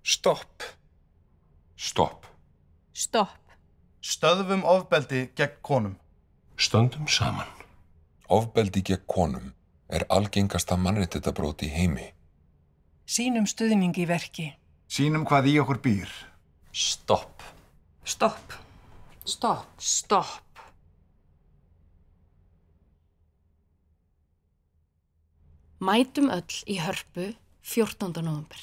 Stopp. Stopp. Stopp. Stöðvum ofbeldi gegn konum. Stöndum saman. Ofbeldi gegn konum algengasta mannréttindabrót í heimi. Sýnum stuðning í verki. Sýnum hvað í okkur býr. Stopp. Stopp. Stopp. Stopp. Mætum öll í Hörpu 14. nóvember.